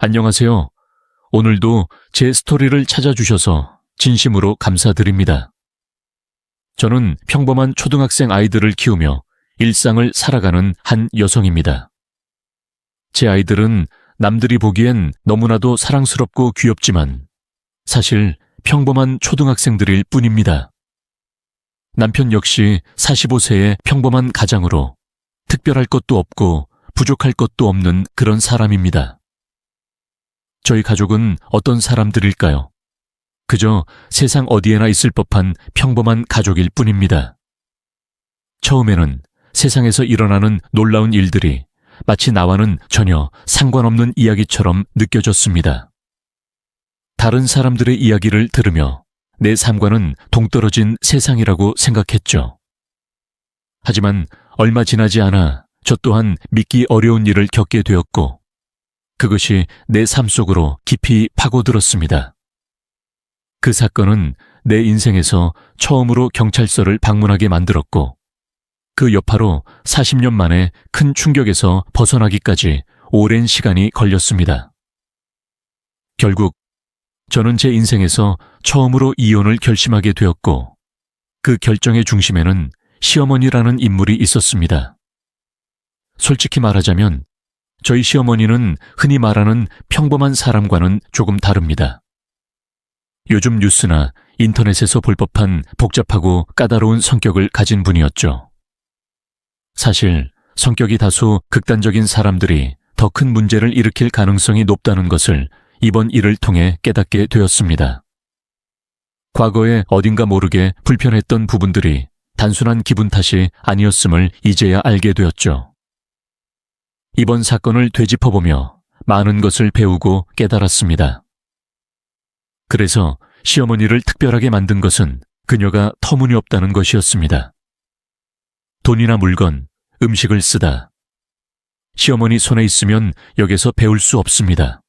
안녕하세요. 오늘도 제 스토리를 찾아주셔서 진심으로 감사드립니다. 저는 평범한 초등학생 아이들을 키우며 일상을 살아가는 한 여성입니다. 제 아이들은 남들이 보기엔 너무나도 사랑스럽고 귀엽지만 사실 평범한 초등학생들일 뿐입니다. 남편 역시 45세의 평범한 가장으로 특별할 것도 없고 부족할 것도 없는 그런 사람입니다. 저희 가족은 어떤 사람들일까요? 그저 세상 어디에나 있을 법한 평범한 가족일 뿐입니다. 처음에는 세상에서 일어나는 놀라운 일들이 마치 나와는 전혀 상관없는 이야기처럼 느껴졌습니다. 다른 사람들의 이야기를 들으며 내 삶과는 동떨어진 세상이라고 생각했죠. 하지만 얼마 지나지 않아 저 또한 믿기 어려운 일을 겪게 되었고 그것이 내 삶 속으로 깊이 파고들었습니다. 그 사건은 내 인생에서 처음으로 경찰서를 방문하게 만들었고 그 여파로 40년 만에 큰 충격에서 벗어나기까지 오랜 시간이 걸렸습니다. 결국 저는 제 인생에서 처음으로 이혼을 결심하게 되었고 그 결정의 중심에는 시어머니라는 인물이 있었습니다. 솔직히 말하자면 저희 시어머니는 흔히 말하는 평범한 사람과는 조금 다릅니다. 요즘 뉴스나 인터넷에서 볼 법한 복잡하고 까다로운 성격을 가진 분이었죠. 사실 성격이 다소 극단적인 사람들이 더 큰 문제를 일으킬 가능성이 높다는 것을 이번 일을 통해 깨닫게 되었습니다. 과거에 어딘가 모르게 불편했던 부분들이 단순한 기분 탓이 아니었음을 이제야 알게 되었죠. 이번 사건을 되짚어보며 많은 것을 배우고 깨달았습니다. 그래서 시어머니를 특별하게 만든 것은 그녀가 터무니없다는 것이었습니다. 돈이나 물건, 음식을 쓰다. 시어머니 손에 있으면 역에서 배울 수 없습니다.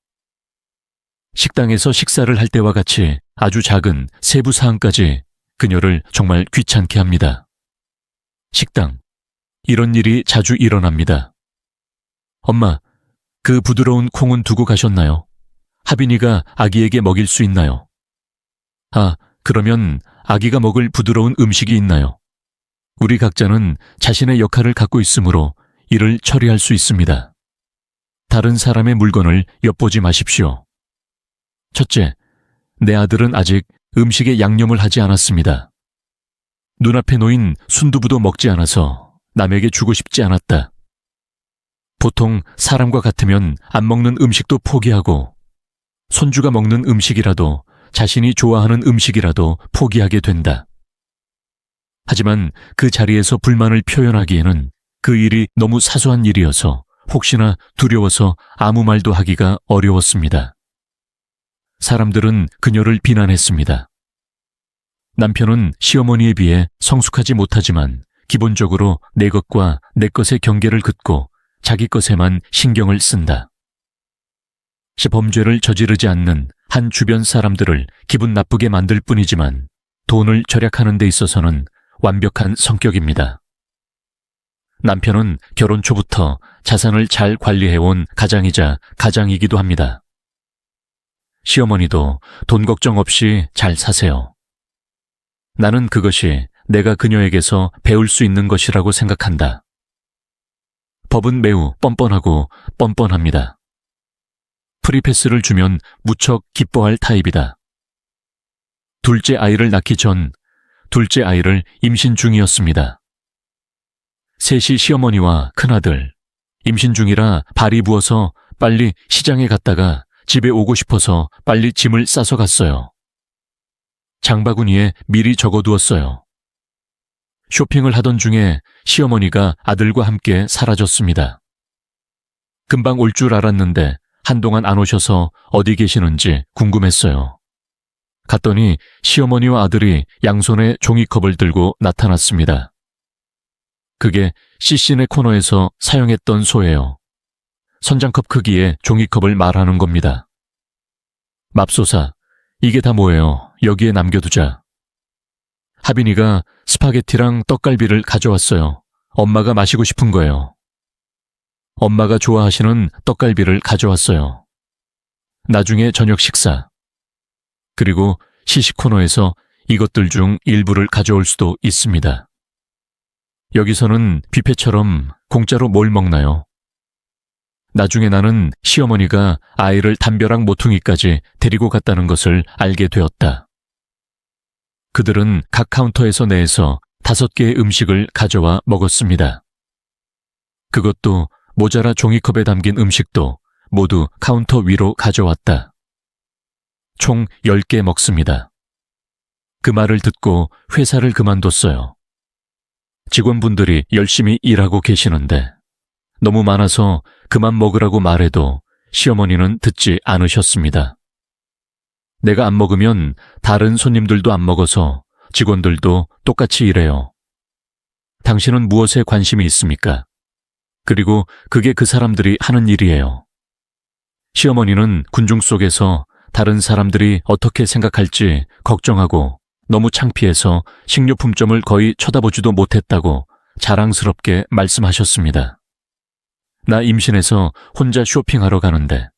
식당에서 식사를 할 때와 같이 아주 작은 세부 사항까지 그녀를 정말 귀찮게 합니다. 식당, 이런 일이 자주 일어납니다. 엄마, 그 부드러운 콩은 두고 가셨나요? 하빈이가 아기에게 먹일 수 있나요? 아, 그러면 아기가 먹을 부드러운 음식이 있나요? 우리 각자는 자신의 역할을 갖고 있으므로 일을 처리할 수 있습니다. 다른 사람의 물건을 엿보지 마십시오. 첫째, 내 아들은 아직 음식에 양념을 하지 않았습니다. 눈앞에 놓인 순두부도 먹지 않아서 남에게 주고 싶지 않았다. 보통 사람과 같으면 안 먹는 음식도 포기하고 손주가 먹는 음식이라도 자신이 좋아하는 음식이라도 포기하게 된다. 하지만 그 자리에서 불만을 표현하기에는 그 일이 너무 사소한 일이어서 혹시나 두려워서 아무 말도 하기가 어려웠습니다. 사람들은 그녀를 비난했습니다. 남편은 시어머니에 비해 성숙하지 못하지만 기본적으로 내 것과 내 것의 경계를 긋고 자기 것에만 신경을 쓴다. 범죄를 저지르지 않는 한 주변 사람들을 기분 나쁘게 만들 뿐이지만 돈을 절약하는 데 있어서는 완벽한 성격입니다. 남편은 결혼 초부터 자산을 잘 관리해온 가장이자 가장이기도 합니다. 시어머니도 돈 걱정 없이 잘 사세요. 나는 그것이 내가 그녀에게서 배울 수 있는 것이라고 생각한다. 법은 매우 뻔뻔하고 뻔뻔합니다. 프리패스를 주면 무척 기뻐할 타입이다. 둘째 아이를 낳기 전 둘째 아이를 임신 중이었습니다. 셋이 시어머니와 큰아들, 임신 중이라 발이 부어서 빨리 시장에 갔다가 집에 오고 싶어서 빨리 짐을 싸서 갔어요. 장바구니에 미리 적어두었어요. 쇼핑을 하던 중에 시어머니가 아들과 함께 사라졌습니다. 금방 올 줄 알았는데 한동안 안 오셔서 어디 계시는지 궁금했어요. 갔더니 시어머니와 아들이 양손에 종이컵을 들고 나타났습니다. 그게 CC네 코너에서 사용했던 소예요. 선장컵 크기의 종이컵을 말하는 겁니다. 맙소사, 이게 다 뭐예요? 여기에 남겨두자. 하빈이가 스파게티랑 떡갈비를 가져왔어요. 엄마가 마시고 싶은 거예요. 엄마가 좋아하시는 떡갈비를 가져왔어요. 나중에 저녁 식사, 그리고 시식 코너에서 이것들 중 일부를 가져올 수도 있습니다. 여기서는 뷔페처럼 공짜로 뭘 먹나요? 나중에 나는 시어머니가 아이를 담벼락 모퉁이까지 데리고 갔다는 것을 알게 되었다. 그들은 각 카운터에서 내에서 5개의 음식을 가져와 먹었습니다. 그것도 모자라 종이컵에 담긴 음식도 모두 카운터 위로 가져왔다. 총 10개 먹습니다. 그 말을 듣고 회사를 그만뒀어요. 직원분들이 열심히 일하고 계시는데 너무 많아서 그만 먹으라고 말해도 시어머니는 듣지 않으셨습니다. 내가 안 먹으면 다른 손님들도 안 먹어서 직원들도 똑같이 일해요. 당신은 무엇에 관심이 있습니까? 그리고 그게 그 사람들이 하는 일이에요. 시어머니는 군중 속에서 다른 사람들이 어떻게 생각할지 걱정하고 너무 창피해서 식료품점을 거의 쳐다보지도 못했다고 자랑스럽게 말씀하셨습니다. 나 임신해서 혼자 쇼핑하러 가는데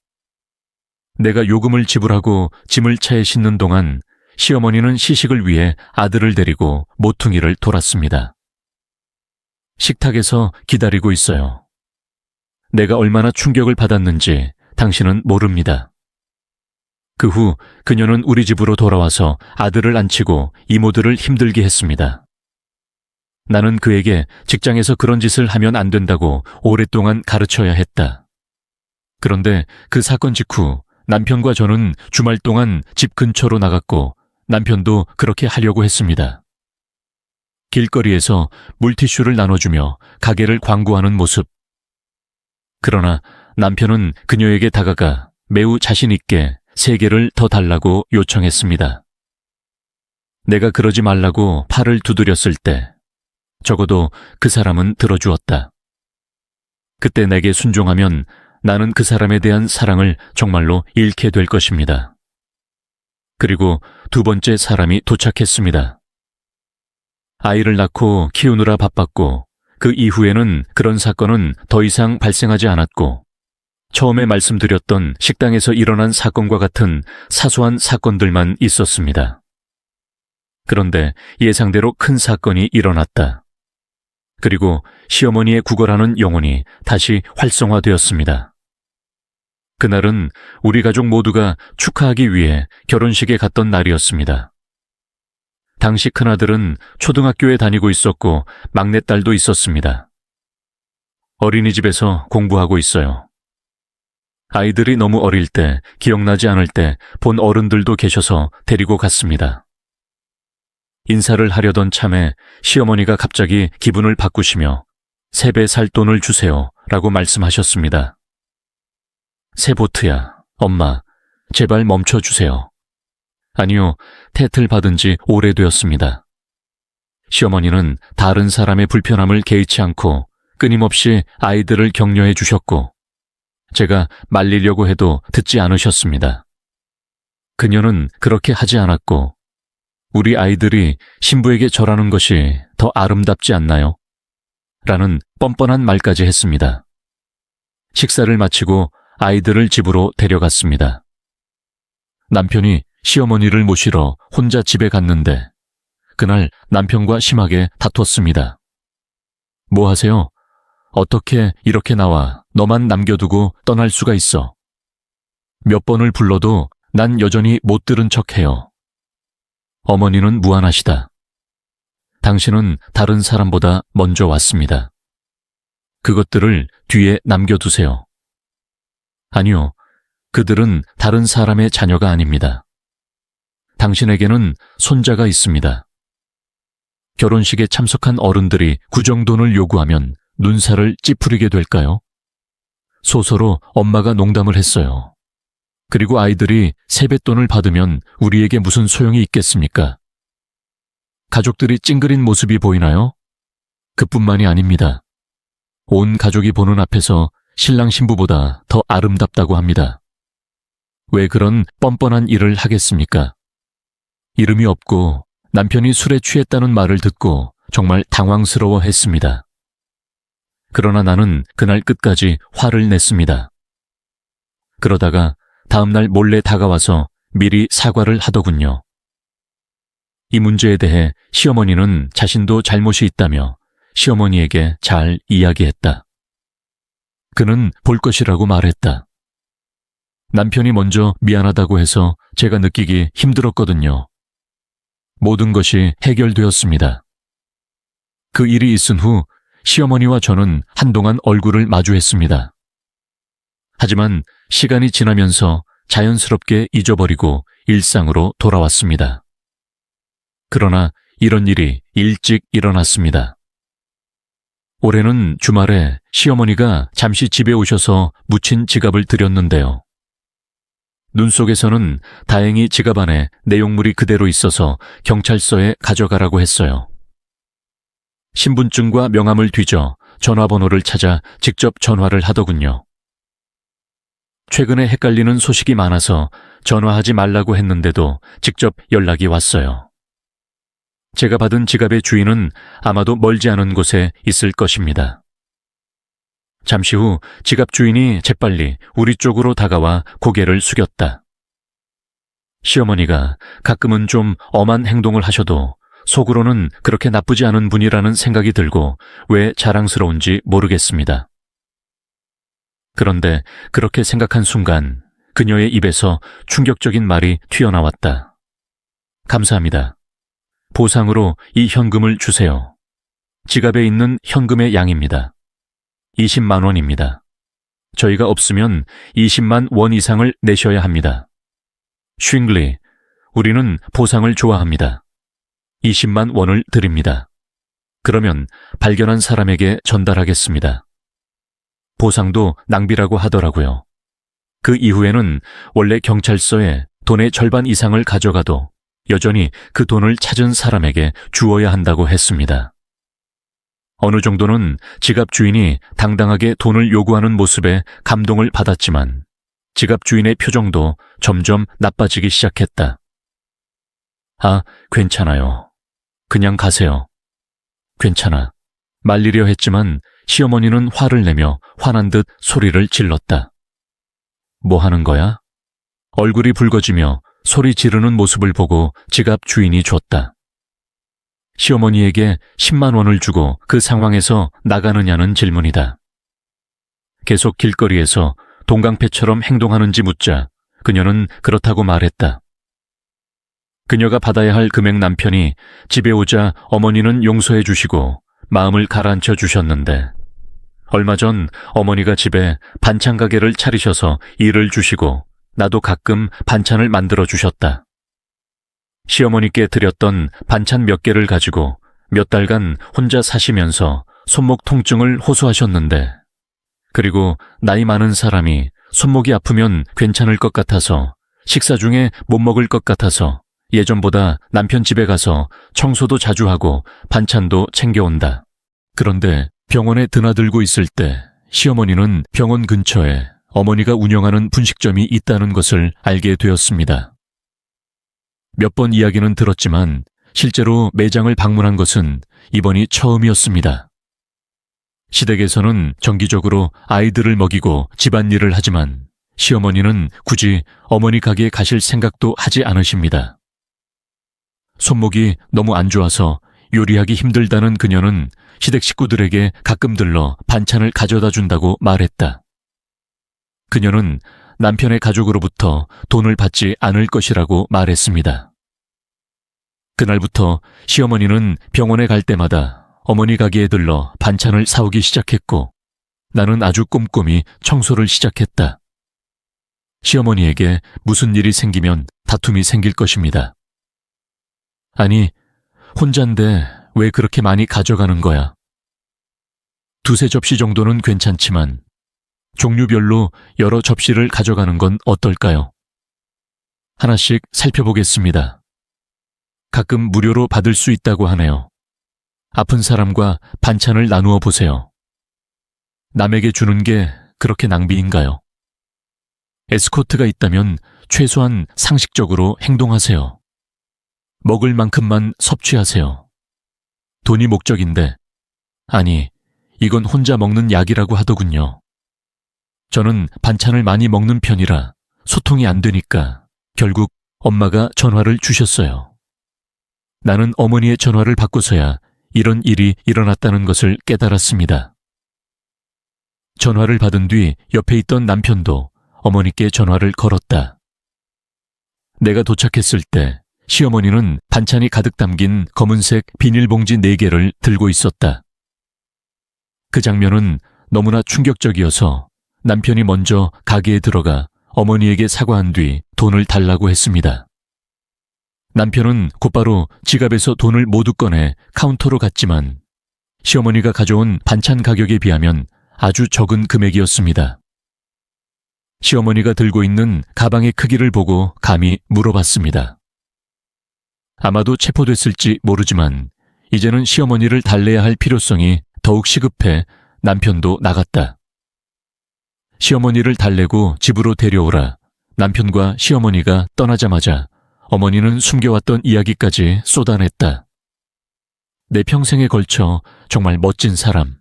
내가 요금을 지불하고 짐을 차에 싣는 동안 시어머니는 시식을 위해 아들을 데리고 모퉁이를 돌았습니다. 식탁에서 기다리고 있어요. 내가 얼마나 충격을 받았는지 당신은 모릅니다. 그 후 그녀는 우리 집으로 돌아와서 아들을 안치고 이모들을 힘들게 했습니다. 나는 그에게 직장에서 그런 짓을 하면 안 된다고 오랫동안 가르쳐야 했다. 그런데 그 사건 직후 남편과 저는 주말 동안 집 근처로 나갔고 남편도 그렇게 하려고 했습니다. 길거리에서 물티슈를 나눠주며 가게를 광고하는 모습. 그러나 남편은 그녀에게 다가가 매우 자신 있게 3개를 더 달라고 요청했습니다. 내가 그러지 말라고 팔을 두드렸을 때 적어도 그 사람은 들어주었다. 그때 내게 순종하면 나는 그 사람에 대한 사랑을 정말로 잃게 될 것입니다. 그리고 2번째 사람이 도착했습니다. 아이를 낳고 키우느라 바빴고 그 이후에는 그런 사건은 더 이상 발생하지 않았고 처음에 말씀드렸던 식당에서 일어난 사건과 같은 사소한 사건들만 있었습니다. 그런데 예상대로 큰 사건이 일어났다. 그리고 시어머니의 구걸하는 영혼이 다시 활성화되었습니다. 그날은 우리 가족 모두가 축하하기 위해 결혼식에 갔던 날이었습니다. 당시 큰아들은 초등학교에 다니고 있었고 막내딸도 있었습니다. 어린이집에서 공부하고 있어요. 아이들이 너무 어릴 때, 기억나지 않을 때 본 어른들도 계셔서 데리고 갔습니다. 인사를 하려던 참에 시어머니가 갑자기 기분을 바꾸시며 3배 살 돈을 주세요 라고 말씀하셨습니다. 세보트야, 엄마, 제발 멈춰주세요. 아니요, 태틀 받은 지 오래되었습니다. 시어머니는 다른 사람의 불편함을 개의치 않고 끊임없이 아이들을 격려해 주셨고 제가 말리려고 해도 듣지 않으셨습니다. 그녀는 그렇게 하지 않았고 우리 아이들이 신부에게 절하는 것이 더 아름답지 않나요? 라는 뻔뻔한 말까지 했습니다. 식사를 마치고 아이들을 집으로 데려갔습니다. 남편이 시어머니를 모시러 혼자 집에 갔는데 그날 남편과 심하게 다퉜습니다. 뭐 하세요? 어떻게 이렇게 나와 너만 남겨두고 떠날 수가 있어? 몇 번을 불러도 난 여전히 못 들은 척해요. 어머니는 무안하시다. 당신은 다른 사람보다 먼저 왔습니다. 그것들을 뒤에 남겨두세요. 아니요, 그들은 다른 사람의 자녀가 아닙니다. 당신에게는 손자가 있습니다. 결혼식에 참석한 어른들이 구정돈을 요구하면 눈살을 찌푸리게 될까요? 소서로 엄마가 농담을 했어요. 그리고 아이들이 세뱃돈을 받으면 우리에게 무슨 소용이 있겠습니까? 가족들이 찡그린 모습이 보이나요? 그뿐만이 아닙니다. 온 가족이 보는 앞에서 신랑 신부보다 더 아름답다고 합니다. 왜 그런 뻔뻔한 일을 하겠습니까? 이름이 없고 남편이 술에 취했다는 말을 듣고 정말 당황스러워했습니다. 그러나 나는 그날 끝까지 화를 냈습니다. 그러다가 다음날 몰래 다가와서 미리 사과를 하더군요. 이 문제에 대해 시어머니는 자신도 잘못이 있다며 시어머니에게 잘 이야기했다. 그는 볼 것이라고 말했다. 남편이 먼저 미안하다고 해서 제가 느끼기 힘들었거든요. 모든 것이 해결되었습니다. 그 일이 있은 후 시어머니와 저는 한동안 얼굴을 마주했습니다. 하지만 시간이 지나면서 자연스럽게 잊어버리고 일상으로 돌아왔습니다. 그러나 이런 일이 일찍 일어났습니다. 올해는 주말에 시어머니가 잠시 집에 오셔서 묻힌 지갑을 드렸는데요. 눈 속에서는 다행히 지갑 안에 내용물이 그대로 있어서 경찰서에 가져가라고 했어요. 신분증과 명함을 뒤져 전화번호를 찾아 직접 전화를 하더군요. 최근에 헷갈리는 소식이 많아서 전화하지 말라고 했는데도 직접 연락이 왔어요. 제가 받은 지갑의 주인은 아마도 멀지 않은 곳에 있을 것입니다. 잠시 후 지갑 주인이 재빨리 우리 쪽으로 다가와 고개를 숙였다. 시어머니가 가끔은 좀 엄한 행동을 하셔도 속으로는 그렇게 나쁘지 않은 분이라는 생각이 들고 왜 자랑스러운지 모르겠습니다. 그런데 그렇게 생각한 순간 그녀의 입에서 충격적인 말이 튀어나왔다. 감사합니다. 보상으로 이 현금을 주세요. 지갑에 있는 현금의 양입니다. 20만 원입니다. 저희가 없으면 20만 원 이상을 내셔야 합니다. 쉰글리, 우리는 보상을 좋아합니다. 20만 원을 드립니다. 그러면 발견한 사람에게 전달하겠습니다. 보상도 낭비라고 하더라고요. 그 이후에는 원래 경찰서에 돈의 절반 이상을 가져가도 여전히 그 돈을 찾은 사람에게 주어야 한다고 했습니다. 어느 정도는 지갑 주인이 당당하게 돈을 요구하는 모습에 감동을 받았지만 지갑 주인의 표정도 점점 나빠지기 시작했다. 아, 괜찮아요. 그냥 가세요. 괜찮아. 말리려 했지만 시어머니는 화를 내며 화난 듯 소리를 질렀다. 뭐 하는 거야? 얼굴이 붉어지며 소리 지르는 모습을 보고 지갑 주인이 줬다. 시어머니에게 10만 원을 주고 그 상황에서 나가느냐는 질문이다. 계속 길거리에서 동강패처럼 행동하는지 묻자 그녀는 그렇다고 말했다. 그녀가 받아야 할 금액 남편이 집에 오자 어머니는 용서해 주시고 마음을 가라앉혀 주셨는데 얼마 전 어머니가 집에 반찬 가게를 차리셔서 일을 주시고 나도 가끔 반찬을 만들어 주셨다. 시어머니께 드렸던 반찬 몇 개를 가지고 몇 달간 혼자 사시면서 손목 통증을 호소하셨는데 그리고 나이 많은 사람이 손목이 아프면 괜찮을 것 같아서 식사 중에 못 먹을 것 같아서 예전보다 남편 집에 가서 청소도 자주 하고 반찬도 챙겨온다. 그런데 병원에 드나들고 있을 때 시어머니는 병원 근처에 어머니가 운영하는 분식점이 있다는 것을 알게 되었습니다. 몇 번 이야기는 들었지만 실제로 매장을 방문한 것은 이번이 처음이었습니다. 시댁에서는 정기적으로 아이들을 먹이고 집안일을 하지만 시어머니는 굳이 어머니 가게에 가실 생각도 하지 않으십니다. 손목이 너무 안 좋아서 요리하기 힘들다는 그녀는 시댁 식구들에게 가끔 들러 반찬을 가져다 준다고 말했다. 그녀는 남편의 가족으로부터 돈을 받지 않을 것이라고 말했습니다. 그날부터 시어머니는 병원에 갈 때마다 어머니 가게에 들러 반찬을 사오기 시작했고 나는 아주 꼼꼼히 청소를 시작했다. 시어머니에게 무슨 일이 생기면 다툼이 생길 것입니다. 아니, 혼잔데 왜 그렇게 많이 가져가는 거야? 두세 접시 정도는 괜찮지만 종류별로 여러 접시를 가져가는 건 어떨까요? 하나씩 살펴보겠습니다. 가끔 무료로 받을 수 있다고 하네요. 아픈 사람과 반찬을 나누어 보세요. 남에게 주는 게 그렇게 낭비인가요? 에스코트가 있다면 최소한 상식적으로 행동하세요. 먹을 만큼만 섭취하세요. 돈이 목적인데, 아니, 이건 혼자 먹는 약이라고 하더군요. 저는 반찬을 많이 먹는 편이라 소통이 안 되니까 결국 엄마가 전화를 주셨어요. 나는 어머니의 전화를 받고서야 이런 일이 일어났다는 것을 깨달았습니다. 전화를 받은 뒤 옆에 있던 남편도 어머니께 전화를 걸었다. 내가 도착했을 때 시어머니는 반찬이 가득 담긴 검은색 비닐봉지 4개를 들고 있었다. 그 장면은 너무나 충격적이어서 남편이 먼저 가게에 들어가 어머니에게 사과한 뒤 돈을 달라고 했습니다. 남편은 곧바로 지갑에서 돈을 모두 꺼내 카운터로 갔지만 시어머니가 가져온 반찬 가격에 비하면 아주 적은 금액이었습니다. 시어머니가 들고 있는 가방의 크기를 보고 감히 물어봤습니다. 아마도 체포됐을지 모르지만 이제는 시어머니를 달래야 할 필요성이 더욱 시급해 남편도 나갔다. 시어머니를 달래고 집으로 데려오라 남편과 시어머니가 떠나자마자 어머니는 숨겨왔던 이야기까지 쏟아냈다. 내 평생에 걸쳐 정말 멋진 사람.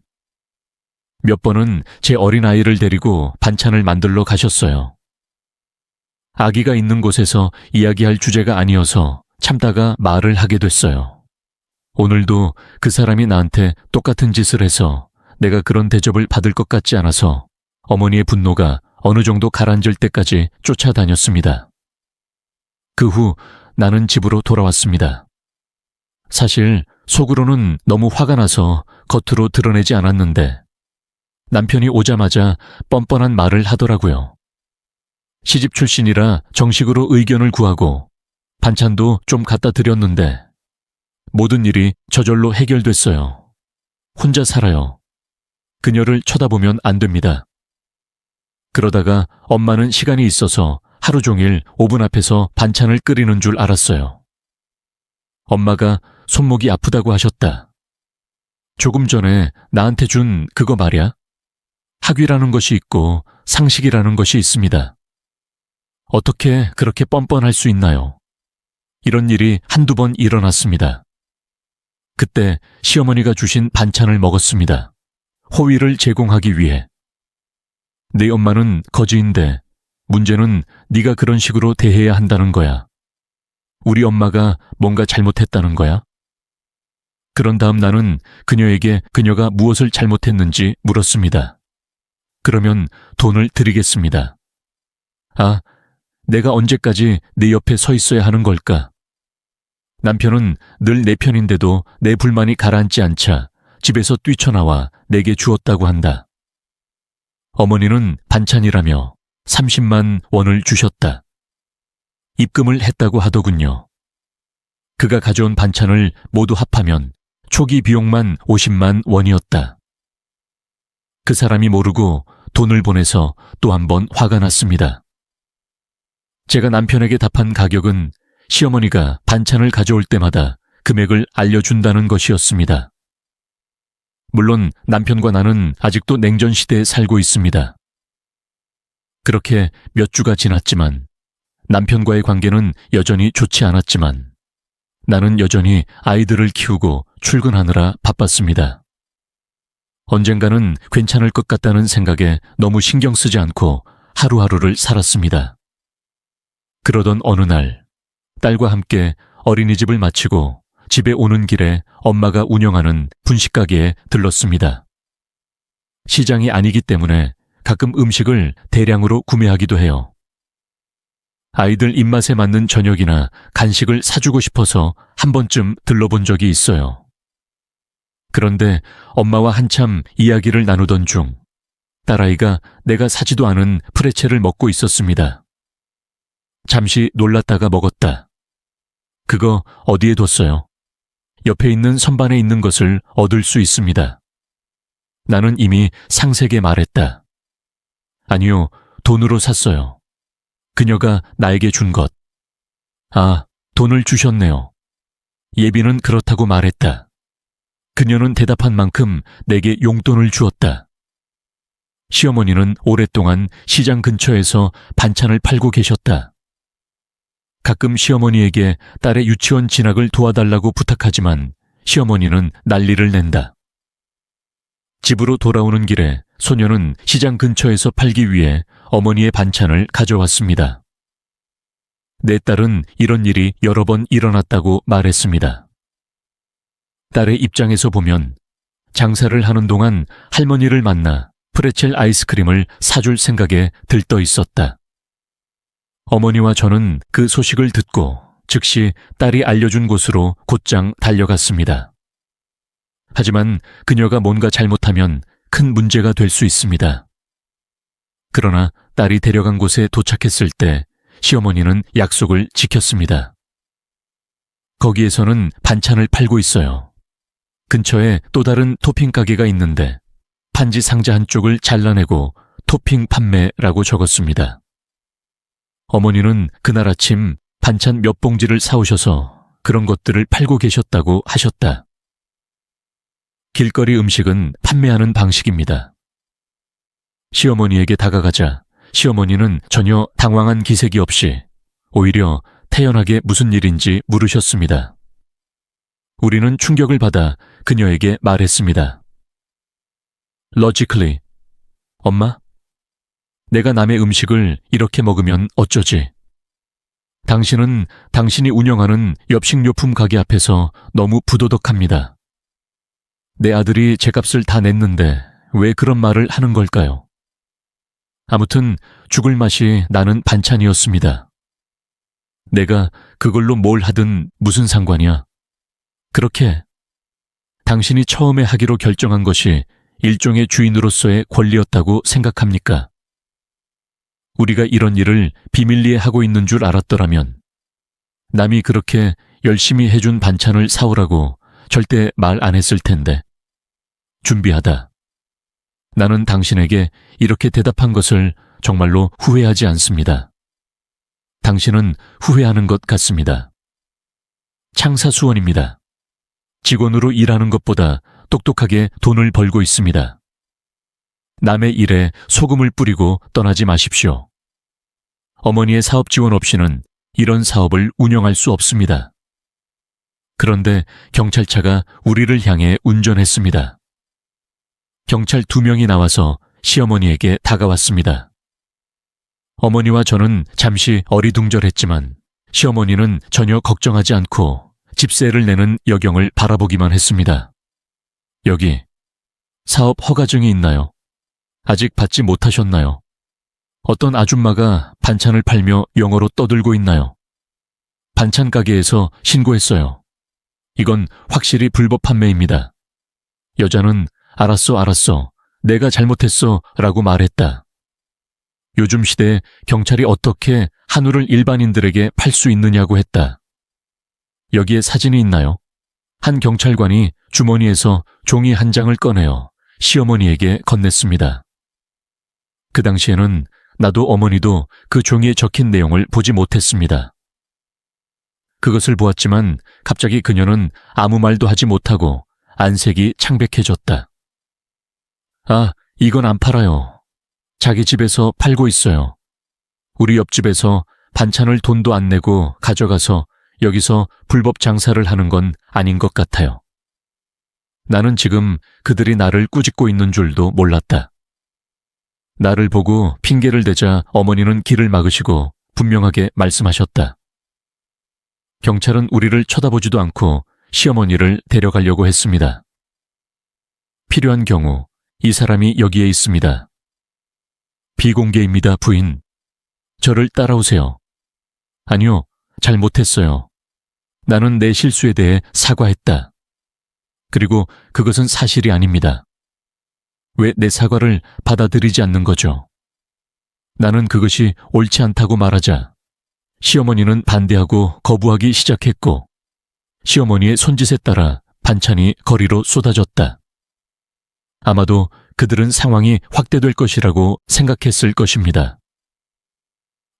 몇 번은 제 어린아이를 데리고 반찬을 만들러 가셨어요. 아기가 있는 곳에서 이야기할 주제가 아니어서 참다가 말을 하게 됐어요. 오늘도 그 사람이 나한테 똑같은 짓을 해서 내가 그런 대접을 받을 것 같지 않아서 어머니의 분노가 어느 정도 가라앉을 때까지 쫓아다녔습니다. 그 후 나는 집으로 돌아왔습니다. 사실 속으로는 너무 화가 나서 겉으로 드러내지 않았는데 남편이 오자마자 뻔뻔한 말을 하더라고요. 시집 출신이라 정식으로 의견을 구하고 반찬도 좀 갖다 드렸는데 모든 일이 저절로 해결됐어요. 혼자 살아요. 그녀를 쳐다보면 안 됩니다. 그러다가 엄마는 시간이 있어서 하루 종일 오븐 앞에서 반찬을 끓이는 줄 알았어요. 엄마가 손목이 아프다고 하셨다. 조금 전에 나한테 준 그거 말이야. 학위라는 것이 있고 상식이라는 것이 있습니다. 어떻게 그렇게 뻔뻔할 수 있나요? 이런 일이 한두 번 일어났습니다. 그때 시어머니가 주신 반찬을 먹었습니다. 호의를 제공하기 위해. 네 엄마는 거지인데 문제는 네가 그런 식으로 대해야 한다는 거야. 우리 엄마가 뭔가 잘못했다는 거야? 그런 다음 나는 그녀에게 그녀가 무엇을 잘못했는지 물었습니다. 그러면 돈을 드리겠습니다. 아, 내가 언제까지 네 옆에 서 있어야 하는 걸까? 남편은 늘 내 편인데도 내 불만이 가라앉지 않자 집에서 뛰쳐나와 내게 주었다고 한다. 어머니는 반찬이라며 30만 원을 주셨다. 입금을 했다고 하더군요. 그가 가져온 반찬을 모두 합하면 초기 비용만 50만 원이었다. 그 사람이 모르고 돈을 보내서 또 한 번 화가 났습니다. 제가 남편에게 답한 가격은 시어머니가 반찬을 가져올 때마다 금액을 알려준다는 것이었습니다. 물론 남편과 나는 아직도 냉전 시대에 살고 있습니다. 그렇게 몇 주가 지났지만 남편과의 관계는 여전히 좋지 않았지만 나는 여전히 아이들을 키우고 출근하느라 바빴습니다. 언젠가는 괜찮을 것 같다는 생각에 너무 신경 쓰지 않고 하루하루를 살았습니다. 그러던 어느 날 딸과 함께 어린이집을 마치고 집에 오는 길에 엄마가 운영하는 분식가게에 들렀습니다. 시장이 아니기 때문에 가끔 음식을 대량으로 구매하기도 해요. 아이들 입맛에 맞는 저녁이나 간식을 사주고 싶어서 한 번쯤 들러본 적이 있어요. 그런데 엄마와 한참 이야기를 나누던 중 딸아이가 내가 사지도 않은 프레첼을 먹고 있었습니다. 잠시 놀랐다가 먹었다. 그거 어디에 뒀어요? 옆에 있는 선반에 있는 것을 얻을 수 있습니다. 나는 이미 상세게 말했다. 아니요, 돈으로 샀어요. 그녀가 나에게 준 것. 아, 돈을 주셨네요. 예비는 그렇다고 말했다. 그녀는 대답한 만큼 내게 용돈을 주었다. 시어머니는 오랫동안 시장 근처에서 반찬을 팔고 계셨다. 가끔 시어머니에게 딸의 유치원 진학을 도와달라고 부탁하지만 시어머니는 난리를 낸다. 집으로 돌아오는 길에 소녀는 시장 근처에서 팔기 위해 어머니의 반찬을 가져왔습니다. 내 딸은 이런 일이 여러 번 일어났다고 말했습니다. 딸의 입장에서 보면 장사를 하는 동안 할머니를 만나 프레첼 아이스크림을 사줄 생각에 들떠 있었다. 어머니와 저는 그 소식을 듣고 즉시 딸이 알려준 곳으로 곧장 달려갔습니다. 하지만 그녀가 뭔가 잘못하면 큰 문제가 될 수 있습니다. 그러나 딸이 데려간 곳에 도착했을 때 시어머니는 약속을 지켰습니다. 거기에서는 반찬을 팔고 있어요. 근처에 또 다른 토핑 가게가 있는데 판지 상자 한쪽을 잘라내고 토핑 판매라고 적었습니다. 어머니는 그날 아침 반찬 몇 봉지를 사오셔서 그런 것들을 팔고 계셨다고 하셨다. 길거리 음식은 판매하는 방식입니다. 시어머니에게 다가가자 시어머니는 전혀 당황한 기색이 없이 오히려 태연하게 무슨 일인지 물으셨습니다. 우리는 충격을 받아 그녀에게 말했습니다. Logically, 엄마, 내가 남의 음식을 이렇게 먹으면 어쩌지? 당신은 당신이 운영하는 엽식료품 가게 앞에서 너무 부도덕합니다. 내 아들이 제값을 다 냈는데 왜 그런 말을 하는 걸까요? 아무튼 죽을 맛이 나는 반찬이었습니다. 내가 그걸로 뭘 하든 무슨 상관이야. 그렇게 당신이 처음에 하기로 결정한 것이 일종의 주인으로서의 권리였다고 생각합니까? 우리가 이런 일을 비밀리에 하고 있는 줄 알았더라면 남이 그렇게 열심히 해준 반찬을 사오라고 절대 말 안 했을 텐데. 준비하다. 나는 당신에게 이렇게 대답한 것을 정말로 후회하지 않습니다. 당신은 후회하는 것 같습니다. 창사수원입니다. 직원으로 일하는 것보다 똑똑하게 돈을 벌고 있습니다. 남의 일에 소금을 뿌리고 떠나지 마십시오. 어머니의 사업 지원 없이는 이런 사업을 운영할 수 없습니다. 그런데 경찰차가 우리를 향해 운전했습니다. 경찰 2명이 나와서 시어머니에게 다가왔습니다. 어머니와 저는 잠시 어리둥절했지만 시어머니는 전혀 걱정하지 않고 집세를 내는 여경을 바라보기만 했습니다. 여기 사업 허가증이 있나요? 아직 받지 못하셨나요? 어떤 아줌마가 반찬을 팔며 영어로 떠들고 있나요? 반찬 가게에서 신고했어요. 이건 확실히 불법 판매입니다. 여자는 알았어. 내가 잘못했어 라고 말했다. 요즘 시대에 경찰이 어떻게 한우를 일반인들에게 팔 수 있느냐고 했다. 여기에 사진이 있나요? 한 경찰관이 주머니에서 종이 한 장을 꺼내어 시어머니에게 건넸습니다. 그 당시에는 나도 어머니도 그 종이에 적힌 내용을 보지 못했습니다. 그것을 보았지만 갑자기 그녀는 아무 말도 하지 못하고 안색이 창백해졌다. 아, 이건 안 팔아요. 자기 집에서 팔고 있어요. 우리 옆집에서 반찬을 돈도 안 내고 가져가서 여기서 불법 장사를 하는 건 아닌 것 같아요. 나는 지금 그들이 나를 꾸짖고 있는 줄도 몰랐다. 나를 보고 핑계를 대자 어머니는 길을 막으시고 분명하게 말씀하셨다. 경찰은 우리를 쳐다보지도 않고 시어머니를 데려가려고 했습니다. 필요한 경우 이 사람이 여기에 있습니다. 비공개입니다, 부인. 저를 따라오세요. 아니요, 잘못했어요. 나는 내 실수에 대해 사과했다. 그리고 그것은 사실이 아닙니다. 왜 내 사과를 받아들이지 않는 거죠? 나는 그것이 옳지 않다고 말하자 시어머니는 반대하고 거부하기 시작했고 시어머니의 손짓에 따라 반찬이 거리로 쏟아졌다. 아마도 그들은 상황이 확대될 것이라고 생각했을 것입니다.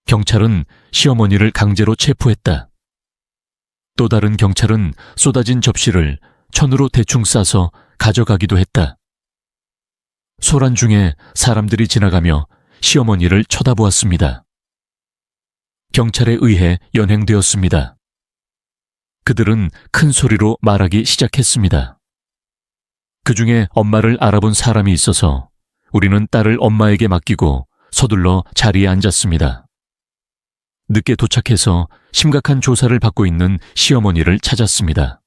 경찰은 시어머니를 강제로 체포했다. 또 다른 경찰은 쏟아진 접시를 천으로 대충 싸서 가져가기도 했다. 소란 중에 사람들이 지나가며 시어머니를 쳐다보았습니다. 경찰에 의해 연행되었습니다. 그들은 큰 소리로 말하기 시작했습니다. 그중에 엄마를 알아본 사람이 있어서 우리는 딸을 엄마에게 맡기고 서둘러 자리에 앉았습니다. 늦게 도착해서 심각한 조사를 받고 있는 시어머니를 찾았습니다.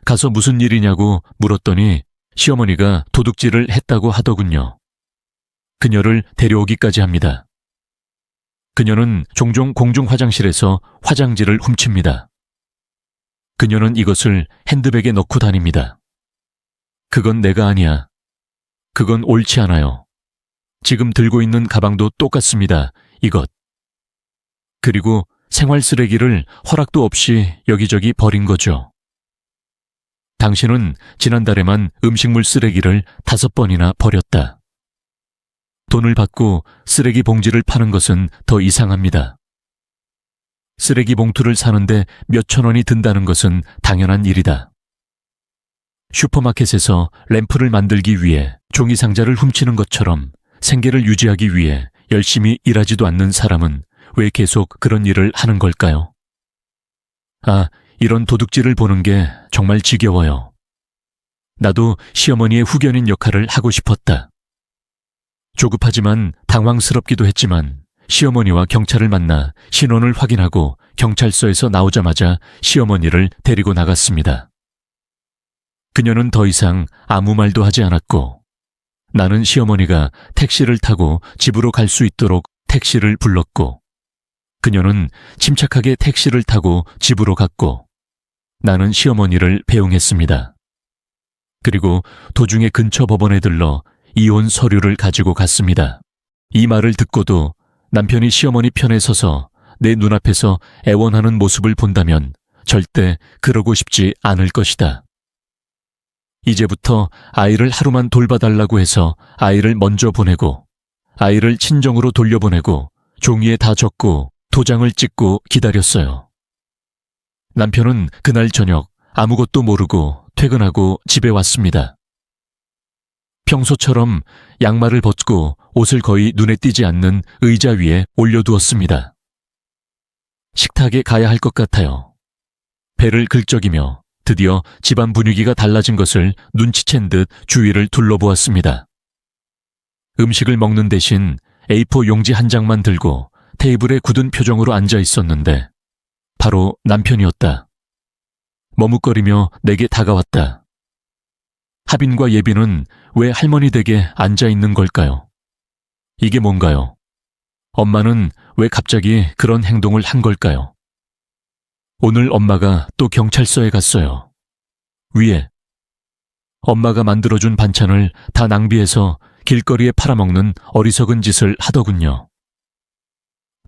가서 무슨 일이냐고 물었더니 시어머니가 도둑질을 했다고 하더군요. 그녀를 데려오기까지 합니다. 그녀는 종종 공중 화장실에서 화장지를 훔칩니다. 그녀는 이것을 핸드백에 넣고 다닙니다. 그건 내가 아니야. 그건 옳지 않아요. 지금 들고 있는 가방도 똑같습니다. 이것. 그리고 생활 쓰레기를 허락도 없이 여기저기 버린 거죠. 당신은 지난달에만 음식물 쓰레기를 5번이나 버렸다. 돈을 받고 쓰레기 봉지를 파는 것은 더 이상합니다. 쓰레기 봉투를 사는데 몇천 원이 든다는 것은 당연한 일이다. 슈퍼마켓에서 램프를 만들기 위해 종이 상자를 훔치는 것처럼 생계를 유지하기 위해 열심히 일하지도 않는 사람은 왜 계속 그런 일을 하는 걸까요? 아, 이런 도둑질을 보는 게 정말 지겨워요. 나도 시어머니의 후견인 역할을 하고 싶었다. 조급하지만 당황스럽기도 했지만 시어머니와 경찰을 만나 신원을 확인하고 경찰서에서 나오자마자 시어머니를 데리고 나갔습니다. 그녀는 더 이상 아무 말도 하지 않았고 나는 시어머니가 택시를 타고 집으로 갈 수 있도록 택시를 불렀고 그녀는 침착하게 택시를 타고 집으로 갔고 나는 시어머니를 배웅했습니다. 그리고 도중에 근처 법원에 들러 이혼 서류를 가지고 갔습니다. 이 말을 듣고도 남편이 시어머니 편에 서서 내 눈앞에서 애원하는 모습을 본다면 절대 그러고 싶지 않을 것이다. 이제부터 아이를 하루만 돌봐달라고 해서 아이를 먼저 보내고 아이를 친정으로 돌려보내고 종이에 다 적고 도장을 찍고 기다렸어요. 남편은 그날 저녁 아무것도 모르고 퇴근하고 집에 왔습니다. 평소처럼 양말을 벗고 옷을 거의 눈에 띄지 않는 의자 위에 올려두었습니다. 식탁에 가야 할 것 같아요. 배를 긁적이며 드디어 집안 분위기가 달라진 것을 눈치챈 듯 주위를 둘러보았습니다. 음식을 먹는 대신 A4 용지 한 장만 들고 테이블에 굳은 표정으로 앉아 있었는데 바로 남편이었다. 머뭇거리며 내게 다가왔다. 하빈과 예빈은 왜 할머니 댁에 앉아 있는 걸까요? 이게 뭔가요? 엄마는 왜 갑자기 그런 행동을 한 걸까요? 오늘 엄마가 또 경찰서에 갔어요. 위에. 엄마가 만들어준 반찬을 다 낭비해서 길거리에 팔아먹는 어리석은 짓을 하더군요.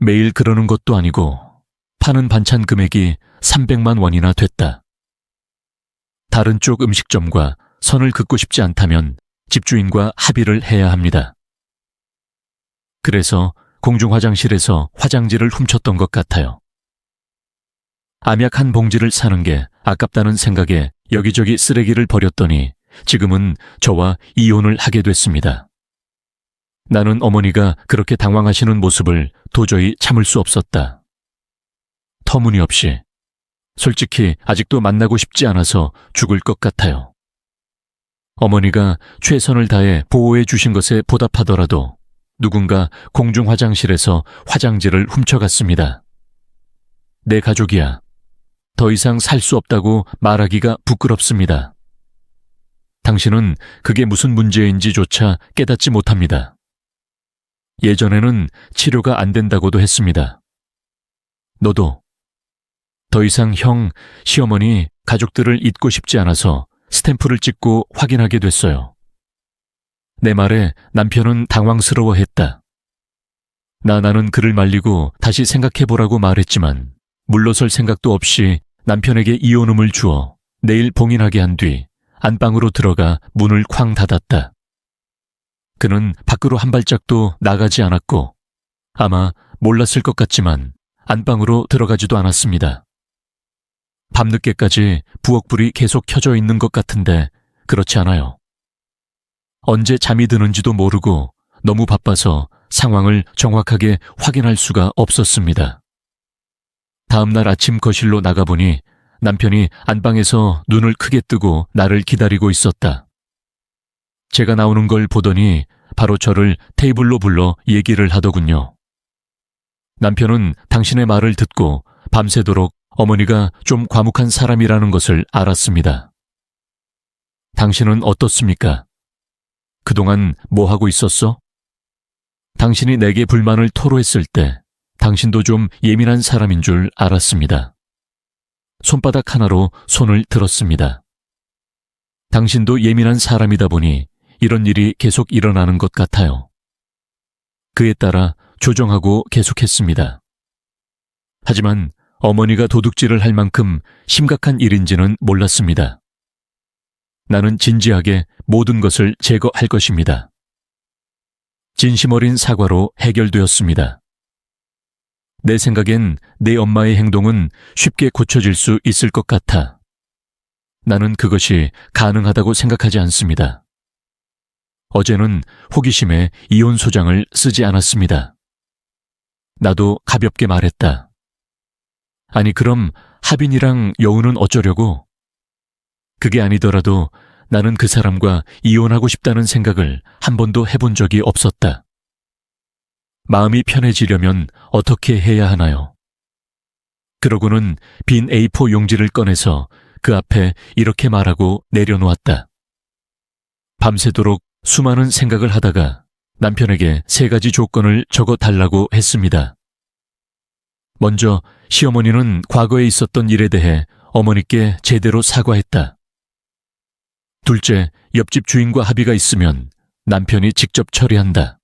매일 그러는 것도 아니고 파는 반찬 금액이 300만 원이나 됐다. 다른 쪽 음식점과 선을 긋고 싶지 않다면 집주인과 합의를 해야 합니다. 그래서 공중 화장실에서 화장지를 훔쳤던 것 같아요. 암약 한 봉지를 사는 게 아깝다는 생각에 여기저기 쓰레기를 버렸더니 지금은 저와 이혼을 하게 됐습니다. 나는 어머니가 그렇게 당황하시는 모습을 도저히 참을 수 없었다. 터무니없이. 솔직히 아직도 만나고 싶지 않아서 죽을 것 같아요. 어머니가 최선을 다해 보호해 주신 것에 보답하더라도 누군가 공중 화장실에서 화장지를 훔쳐갔습니다. 내 가족이야. 더 이상 살 수 없다고 말하기가 부끄럽습니다. 당신은 그게 무슨 문제인지조차 깨닫지 못합니다. 예전에는 치료가 안 된다고도 했습니다. 너도. 더 이상 형, 시어머니, 가족들을 잊고 싶지 않아서 스탬프를 찍고 확인하게 됐어요. 내 말에 남편은 당황스러워했다. 나는 그를 말리고 다시 생각해보라고 말했지만 물러설 생각도 없이 남편에게 이혼음을 주어 내일 봉인하게 한 뒤 안방으로 들어가 문을 쾅 닫았다. 그는 밖으로 한 발짝도 나가지 않았고 아마 몰랐을 것 같지만 안방으로 들어가지도 않았습니다. 밤늦게까지 부엌불이 계속 켜져 있는 것 같은데 그렇지 않아요. 언제 잠이 드는지도 모르고 너무 바빠서 상황을 정확하게 확인할 수가 없었습니다. 다음 날 아침 거실로 나가보니 남편이 안방에서 눈을 크게 뜨고 나를 기다리고 있었다. 제가 나오는 걸 보더니 바로 저를 테이블로 불러 얘기를 하더군요. 남편은 당신의 말을 듣고 밤새도록 어머니가 좀 과묵한 사람이라는 것을 알았습니다. 당신은 어떻습니까? 그동안 뭐 하고 있었어? 당신이 내게 불만을 토로했을 때 당신도 좀 예민한 사람인 줄 알았습니다. 손바닥 하나로 손을 들었습니다. 당신도 예민한 사람이다 보니 이런 일이 계속 일어나는 것 같아요. 그에 따라 조정하고 계속했습니다. 하지만 어머니가 도둑질을 할 만큼 심각한 일인지는 몰랐습니다. 나는 진지하게 모든 것을 제거할 것입니다. 진심 어린 사과로 해결되었습니다. 내 생각엔 내 엄마의 행동은 쉽게 고쳐질 수 있을 것 같아. 나는 그것이 가능하다고 생각하지 않습니다. 어제는 호기심에 이혼 소장을 쓰지 않았습니다. 나도 가볍게 말했다. 아니 그럼 하빈이랑 여우는 어쩌려고? 그게 아니더라도 나는 그 사람과 이혼하고 싶다는 생각을 한 번도 해본 적이 없었다. 마음이 편해지려면 어떻게 해야 하나요? 그러고는 빈 A4 용지를 꺼내서 그 앞에 이렇게 말하고 내려놓았다. 밤새도록 수많은 생각을 하다가 남편에게 3가지 조건을 적어 달라고 했습니다. 먼저 시어머니는 과거에 있었던 일에 대해 어머니께 제대로 사과했다. 둘째, 옆집 주인과 합의가 있으면 남편이 직접 처리한다.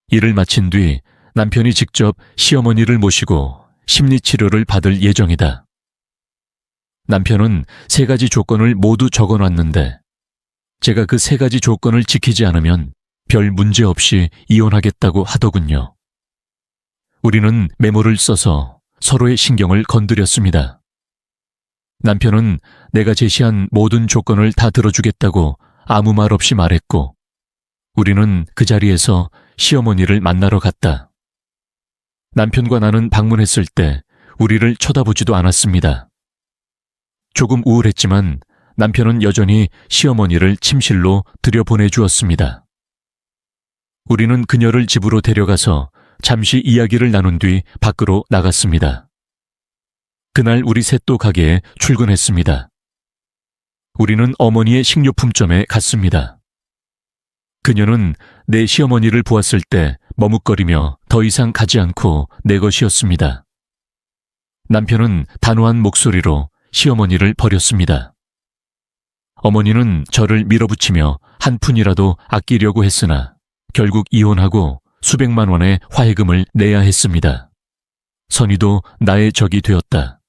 일을 마친 뒤 남편이 직접 시어머니를 모시고 심리치료를 받을 예정이다. 남편은 3가지 조건을 모두 적어놨는데 제가 그 3가지 조건을 지키지 않으면 별 문제 없이 이혼하겠다고 하더군요. 우리는 메모를 써서 서로의 신경을 건드렸습니다. 남편은 내가 제시한 모든 조건을 다 들어주겠다고 아무 말 없이 말했고 우리는 그 자리에서 시어머니를 만나러 갔다. 남편과 나는 방문했을 때 우리를 쳐다보지도 않았습니다. 조금 우울했지만 남편은 여전히 시어머니를 침실로 들여보내주었습니다. 우리는 그녀를 집으로 데려가서 잠시 이야기를 나눈 뒤 밖으로 나갔습니다. 그날 우리 셋도 가게에 출근했습니다. 우리는 어머니의 식료품점에 갔습니다. 그녀는 내 시어머니를 보았을 때 머뭇거리며 더 이상 가지 않고 내 것이었습니다. 남편은 단호한 목소리로 시어머니를 버렸습니다. 어머니는 저를 밀어붙이며 한 푼이라도 아끼려고 했으나 결국 이혼하고 수백만 원의 화해금을 내야 했습니다. 선희도 나의 적이 되었다.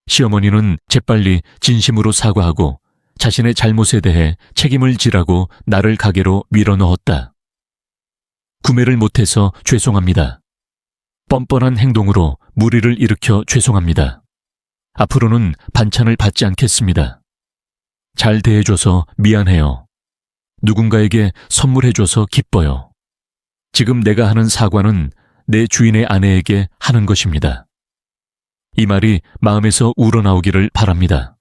시어머니는 재빨리 진심으로 사과하고 자신의 잘못에 대해 책임을 지라고 나를 가게로 밀어넣었다. 구매를 못해서 죄송합니다. 뻔뻔한 행동으로 무리를 일으켜 죄송합니다. 앞으로는 반찬을 받지 않겠습니다. 잘 대해줘서 미안해요. 누군가에게 선물해줘서 기뻐요. 지금 내가 하는 사과는 내 주인의 아내에게 하는 것입니다. 이 말이 마음에서 우러나오기를 바랍니다.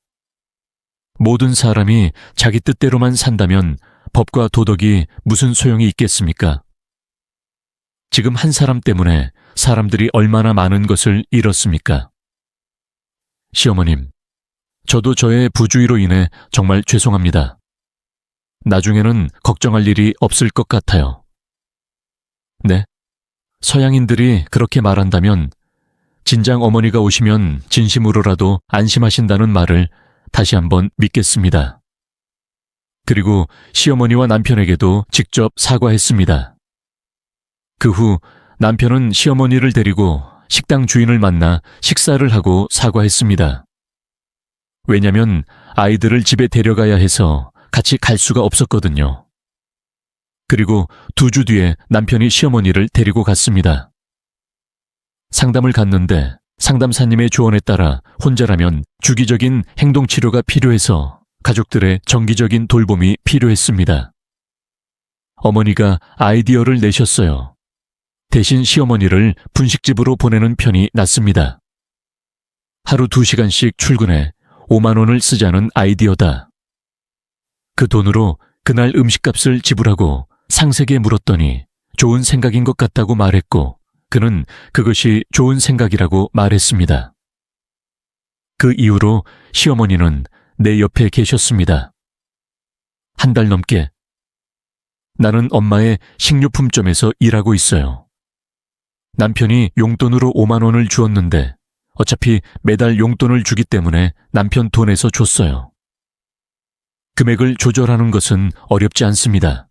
모든 사람이 자기 뜻대로만 산다면 법과 도덕이 무슨 소용이 있겠습니까? 지금 한 사람 때문에 사람들이 얼마나 많은 것을 잃었습니까? 시어머님, 저도 저의 부주의로 인해 정말 죄송합니다. 나중에는 걱정할 일이 없을 것 같아요. 네? 서양인들이 그렇게 말한다면 진작 어머니가 오시면 진심으로라도 안심하신다는 말을 다시 한번 믿겠습니다. 그리고 시어머니와 남편에게도 직접 사과했습니다. 그 후 남편은 시어머니를 데리고 식당 주인을 만나 식사를 하고 사과했습니다. 왜냐면 아이들을 집에 데려가야 해서 같이 갈 수가 없었거든요. 그리고 2주 뒤에 남편이 시어머니를 데리고 갔습니다. 상담을 갔는데 상담사님의 조언에 따라 혼자라면 주기적인 행동치료가 필요해서 가족들의 정기적인 돌봄이 필요했습니다. 어머니가 아이디어를 내셨어요. 대신 시어머니를 분식집으로 보내는 편이 낫습니다. 하루 2시간씩 출근해 5만 원을 쓰자는 아이디어다. 그 돈으로 그날 음식값을 지불하고 상세게 물었더니 좋은 생각인 것 같다고 말했고 그는 그것이 좋은 생각이라고 말했습니다. 그 이후로 시어머니는 내 옆에 계셨습니다. 한 달 넘게. 나는 엄마의 식료품점에서 일하고 있어요. 남편이 용돈으로 5만 원을 주었는데 어차피 매달 용돈을 주기 때문에 남편 돈에서 줬어요. 금액을 조절하는 것은 어렵지 않습니다.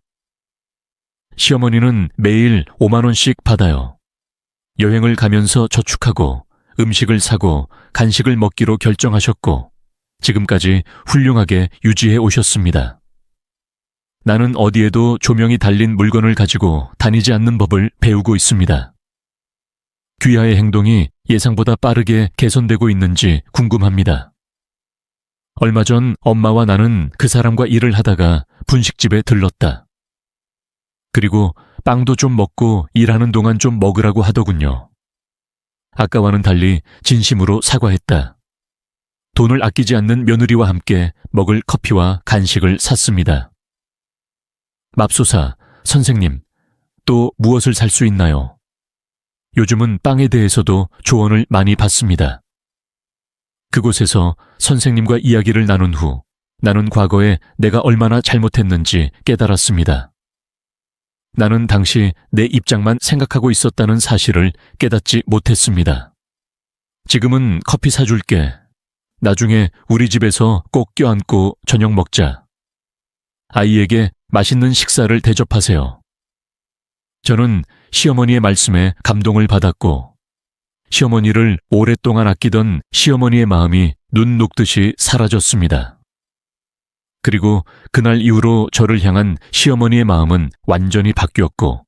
시어머니는 매일 5만 원씩 받아요. 여행을 가면서 저축하고 음식을 사고 간식을 먹기로 결정하셨고 지금까지 훌륭하게 유지해 오셨습니다. 나는 어디에도 조명이 달린 물건을 가지고 다니지 않는 법을 배우고 있습니다. 귀하의 행동이 예상보다 빠르게 개선되고 있는지 궁금합니다. 얼마 전 엄마와 나는 그 사람과 일을 하다가 분식집에 들렀다. 그리고 빵도 좀 먹고 일하는 동안 좀 먹으라고 하더군요. 아까와는 달리 진심으로 사과했다. 돈을 아끼지 않는 며느리와 함께 먹을 커피와 간식을 샀습니다. 맙소사, 선생님, 또 무엇을 살 수 있나요? 요즘은 빵에 대해서도 조언을 많이 받습니다. 그곳에서 선생님과 이야기를 나눈 후 나는 과거에 내가 얼마나 잘못했는지 깨달았습니다. 나는 당시 내 입장만 생각하고 있었다는 사실을 깨닫지 못했습니다. 지금은 커피 사줄게. 나중에 우리 집에서 꼭 껴안고 저녁 먹자. 아이에게 맛있는 식사를 대접하세요. 저는 시어머니의 말씀에 감동을 받았고 시어머니를 오랫동안 아끼던 시어머니의 마음이 눈 녹듯이 사라졌습니다. 그리고 그날 이후로 저를 향한 시어머니의 마음은 완전히 바뀌었고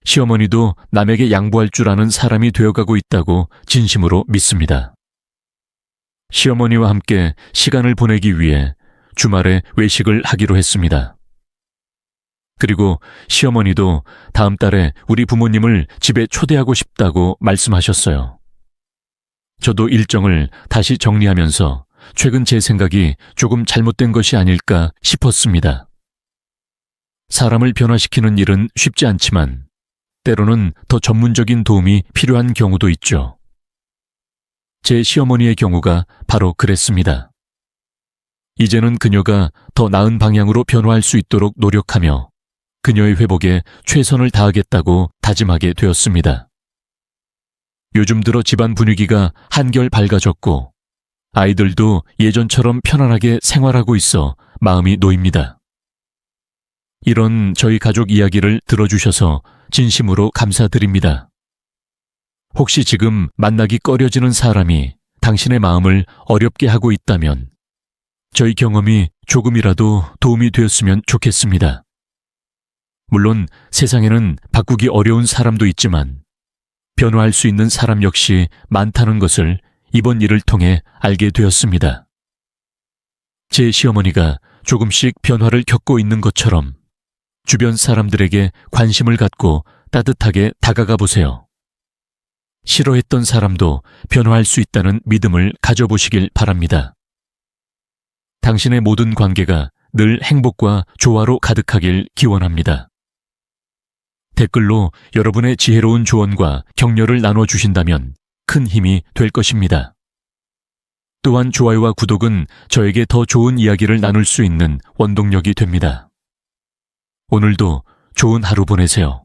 시어머니도 남에게 양보할 줄 아는 사람이 되어가고 있다고 진심으로 믿습니다. 시어머니와 함께 시간을 보내기 위해 주말에 외식을 하기로 했습니다. 그리고 시어머니도 다음 달에 우리 부모님을 집에 초대하고 싶다고 말씀하셨어요. 저도 일정을 다시 정리하면서 최근 제 생각이 조금 잘못된 것이 아닐까 싶었습니다. 사람을 변화시키는 일은 쉽지 않지만 때로는 더 전문적인 도움이 필요한 경우도 있죠. 제 시어머니의 경우가 바로 그랬습니다. 이제는 그녀가 더 나은 방향으로 변화할 수 있도록 노력하며 그녀의 회복에 최선을 다하겠다고 다짐하게 되었습니다. 요즘 들어 집안 분위기가 한결 밝아졌고 아이들도 예전처럼 편안하게 생활하고 있어 마음이 놓입니다. 이런 저희 가족 이야기를 들어주셔서 진심으로 감사드립니다. 혹시 지금 만나기 꺼려지는 사람이 당신의 마음을 어렵게 하고 있다면 저희 경험이 조금이라도 도움이 되었으면 좋겠습니다. 물론 세상에는 바꾸기 어려운 사람도 있지만 변화할 수 있는 사람 역시 많다는 것을 이번 일을 통해 알게 되었습니다. 제 시어머니가 조금씩 변화를 겪고 있는 것처럼 주변 사람들에게 관심을 갖고 따뜻하게 다가가 보세요. 싫어했던 사람도 변화할 수 있다는 믿음을 가져보시길 바랍니다. 당신의 모든 관계가 늘 행복과 조화로 가득하길 기원합니다. 댓글로 여러분의 지혜로운 조언과 격려를 나눠주신다면 큰 힘이 될 것입니다. 또한 좋아요와 구독은 저에게 더 좋은 이야기를 나눌 수 있는 원동력이 됩니다. 오늘도 좋은 하루 보내세요.